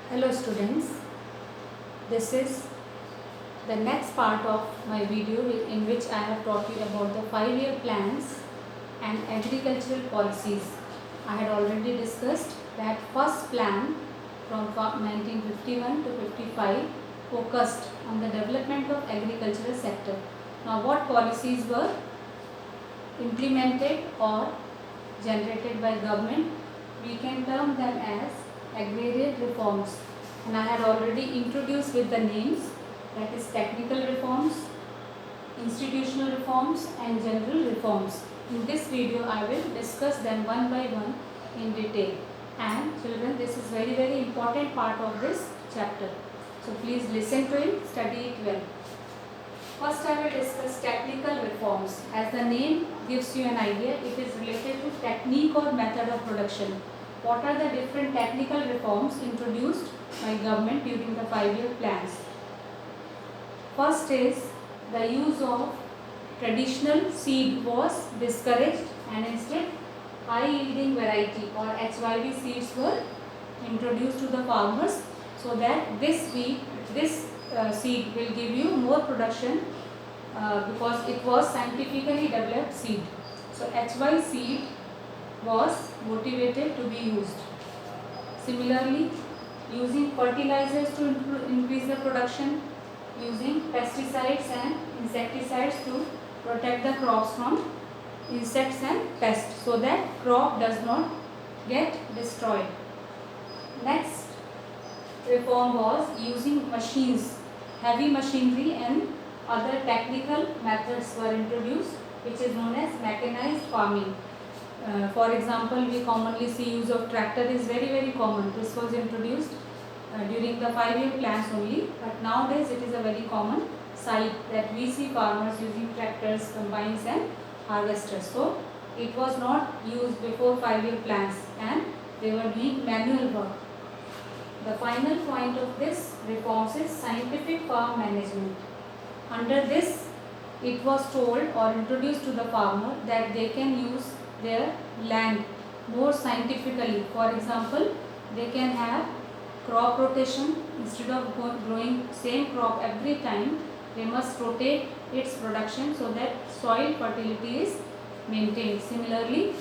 Hello students, this is the next part of my video in which I have taught you about the 5-year plans and agricultural policies. I had already discussed that first plan from 1951 to 55 focused on the development of agricultural sector. Now what policies were implemented or generated by government? We can term them as agrarian reforms, and I had already introduced with the names, that is technical reforms, institutional reforms and general reforms. In this video I will discuss them one by one in detail, and children, this is very important part of this chapter, so please listen to it, study it well. First I will discuss technical reforms. As the name gives you an idea, it is related to technique or method of production. What are the different technical reforms introduced by government during the 5-year plans? First is the use of traditional seed was discouraged, and instead high yielding variety or HYV seeds were introduced to the farmers, so that this seed will give you more production because it was scientifically developed seed. So HY seed was motivated to be used. Similarly, using fertilizers to increase the production, using pesticides and insecticides to protect the crops from insects and pests, so that crop does not get destroyed. Next reform was using machines, heavy machinery and other technical methods were introduced, which is known as mechanized farming. For example, we commonly see use of tractor is very common. This was introduced during the 5-year plans only, but nowadays it is a very common sight that we see farmers using tractors, combines and harvesters. So it was not used before 5-year plans and they were doing manual work. The final point of this reforms is scientific farm management. Under this, it was told or introduced to the farmer that they can use their land more scientifically. For example, they can have crop rotation. Instead of growing same crop every time, they must rotate its production so that soil fertility is maintained. Similarly,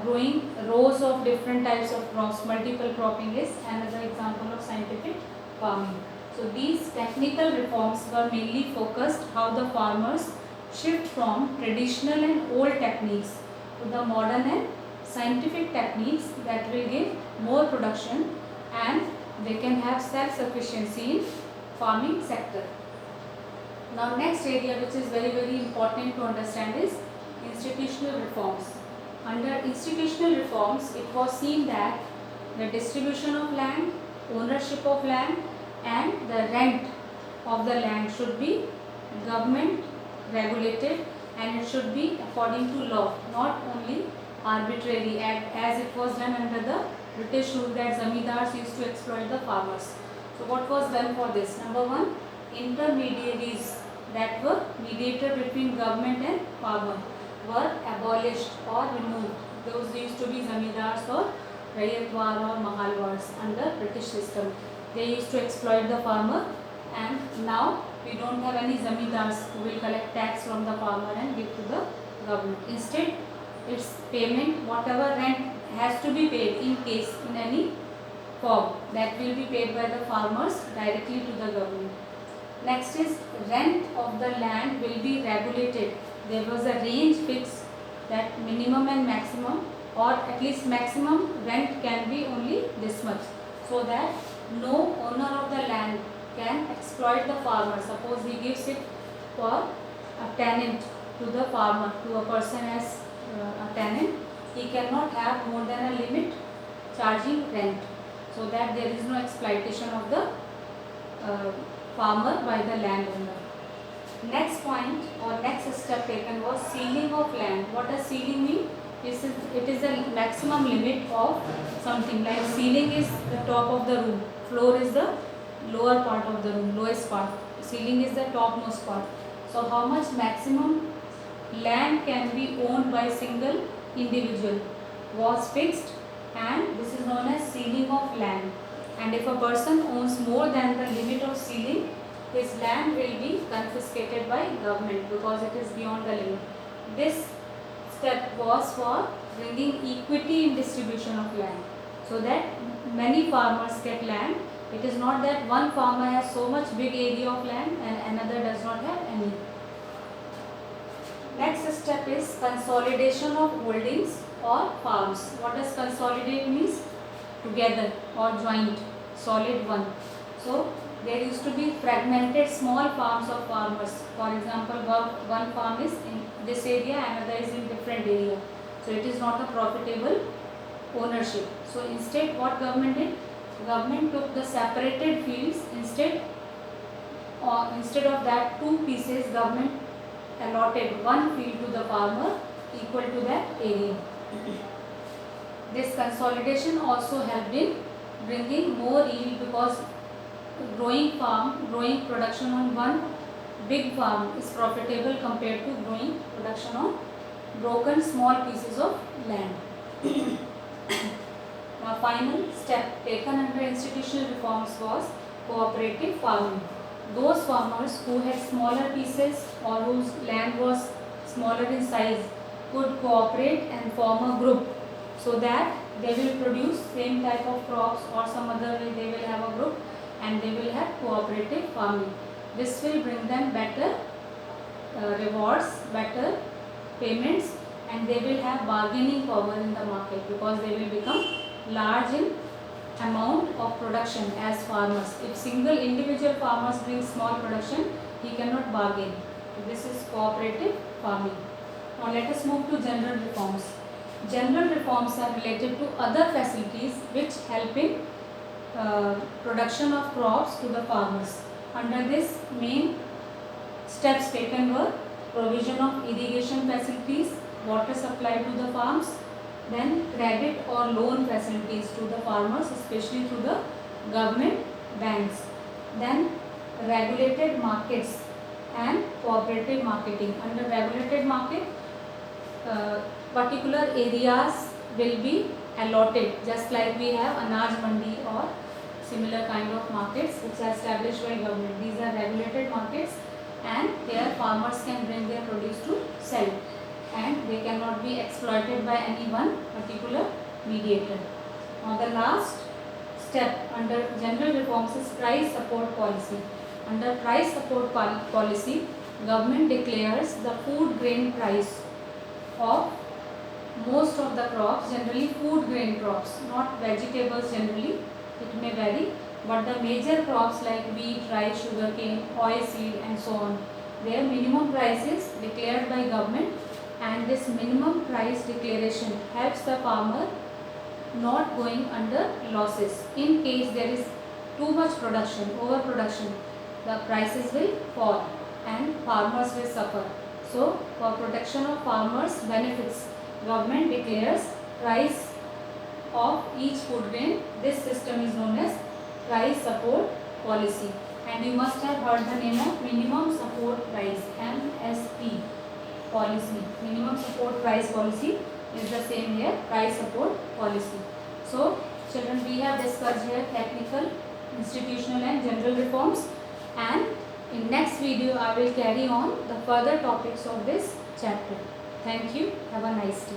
growing rows of different types of crops, multiple cropping is another example of scientific farming. So these technical reforms were mainly focused how the farmers shift from traditional and old techniques to the modern and scientific techniques that will give more production, and they can have self-sufficiency in farming sector. Now next area which is very important to understand is institutional reforms. Under institutional reforms, it was seen that the distribution of land, ownership of land and the rent of the land should be government regulated, and it should be according to law, not only arbitrary as it was done under the British rule that zamindars used to exploit the farmers. So what was done for this? Number one, intermediaries that were mediator between government and farmer were abolished or removed. Those used to be zamindars or rayatwar or mahalwars under British system. They used to exploit the farmer, and now we don't have any zamindars who will collect tax from the farmer and give to the government. Instead, its payment, whatever rent has to be paid in case in any form, that will be paid by the farmers directly to the government. Next is rent of the land will be regulated. There was a range fixed that minimum and maximum, or at least maximum rent can be only this much, so that no owner of the land can exploit the farmer. Suppose he gives it for a tenant to the farmer, to a person as a tenant, he cannot have more than a limit charging rent, so that there is no exploitation of the farmer by the landowner. Next point or next step taken was ceiling of land. What does ceiling mean? It is a maximum limit of something. Like ceiling is the top of the room, floor is the lower part of the room, lowest part. Ceiling is the topmost part. So how much maximum land can be owned by single individual was fixed, and this is known as ceiling of land. and if a person owns more than the limit of ceiling, his land will be confiscated by government because it is beyond the limit. This step was for bringing equity in distribution of land, so that many farmers get land. It is not that one farmer has so much big area of land and another does not have any. Next step is consolidation of holdings or farms. What does consolidate means? Together or joint, solid one. So there used to be fragmented small farms of farmers. For example, one farm is in this area, another is in different area. So it is not a profitable ownership. So instead, what government did? Government took the separated fields. Instead of that, two pieces government allotted one field to the farmer equal to that area. This consolidation also helped in bringing more yield, because growing production on one big farm is profitable compared to growing production on broken small pieces of land. Now, final step taken under institutional reforms was cooperative farming. Those farmers who had smaller pieces or whose land was smaller in size could cooperate and form a group, so that they will produce same type of crops or some other way they will have a group and they will have cooperative farming. This will bring them better rewards, better payments, and they will have bargaining power in the market because they will become large in amount of production as farmers. If single individual farmers bring small production, he cannot bargain. This is cooperative farming. Now let us move to general reforms. General reforms are related to other facilities which help in production of crops to the farmers. Under this, main steps taken were provision of irrigation facilities, water supply to the farms, then credit or loan facilities to the farmers, especially through the government banks, then regulated markets and cooperative marketing. Under regulated market, particular areas will be allotted, just like we have Anaj Mandi or similar kind of markets which are established by government. These are regulated markets, and here farmers can bring their produce to sell, and they cannot be exploited by any one particular mediator. Now the last step under general reforms is price support policy. Under price support policy, government declares the food grain price of most of the crops, generally food grain crops, not vegetables generally, it may vary, but the major crops like wheat, rice, sugarcane, oilseed and so on, their minimum price is declared by government, and this minimum price declaration helps the farmer not going under losses. In case there is too much production, overproduction, the prices will fall and farmers will suffer. So for protection of farmers' benefits, government declares price of each food grain. This system is known as price support policy, and you must have heard the name of minimum support price, MSP policy. Minimum support price policy is the same here, price support policy. So children, we have discussed here technical, institutional and general reforms, and in next video I will carry on the further topics of this chapter. Thank you. Have a nice day.